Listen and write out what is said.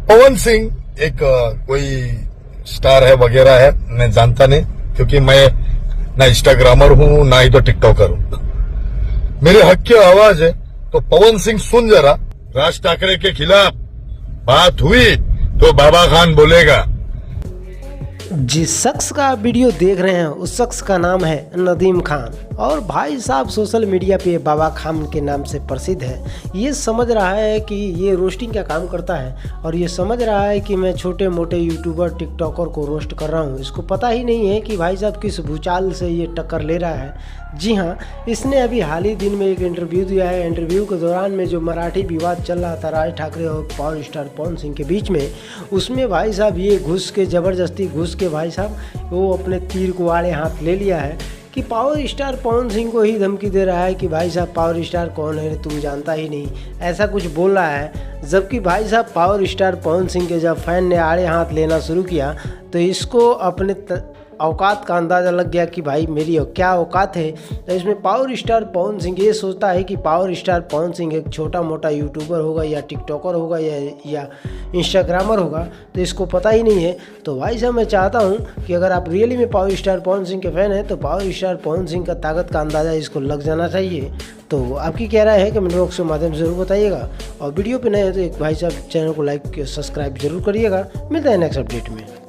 पवन सिंह एक कोई स्टार है वगैरह है, मैं जानता नहीं, क्योंकि मैं ना इंस्टाग्रामर हूं ना ही तो टिकटॉकर हूं। मेरे हक की आवाज है, तो पवन सिंह सुन जरा। राज ठाकरे के खिलाफ बात हुई तो बाबा खान बोलेगा। जिस शख्स का आप वीडियो देख रहे हैं उस शख्स का नाम है नदीम खान, और भाई साहब सोशल मीडिया पे बाबा खान के नाम से प्रसिद्ध है। ये समझ रहा है कि ये रोस्टिंग का काम करता है, और ये समझ रहा है कि मैं छोटे मोटे यूट्यूबर टिकटॉकर को रोस्ट कर रहा हूँ। इसको पता ही नहीं है कि भाई साहब किस भूचाल से ये टक्कर ले रहा है। जी हाँ, इसने अभी हाल ही दिन में एक इंटरव्यू दिया है। इंटरव्यू के दौरान में जो मराठी विवाद चल रहा था राज ठाकरे और पावर स्टार पवन सिंह के बीच में, उसमें भाई साहब ये घुस के ज़बरदस्ती घुस के भाई साहब वो अपने तीर को आड़े हाथ ले लिया है कि पावर स्टार पवन सिंह को ही धमकी दे रहा है कि भाई साहब पावर स्टार कौन है तुम जानता ही नहीं, ऐसा कुछ बोल रहा है। जबकि भाई साहब पावर स्टार पवन सिंह के जब फैन ने आड़े हाथ लेना शुरू किया तो इसको अपने औकात का अंदाज़ा लग गया कि भाई मेरी क्या औकात है। तो इसमें पावर स्टार पवन सिंह ये सोचता है कि पावर स्टार पवन सिंह एक छोटा मोटा यूट्यूबर होगा या टिकटॉकर होगा या इंस्टाग्रामर होगा, तो इसको पता ही नहीं है। तो भाई साहब मैं चाहता हूँ कि अगर आप रियली में पावर स्टार पवन सिंह के फ़ैन हैं तो पावर स्टार पवन सिंह का ताकत का अंदाज़ा इसको लग जाना चाहिए। तो आपकी क्या राय है कमेंट बॉक्स के माध्यम से ज़रूर बताइएगा, और वीडियो पे नए हैं तो एक भाई साहब चैनल को लाइक सब्सक्राइब जरूर करिएगा। मिलता है नेक्स्ट अपडेट में।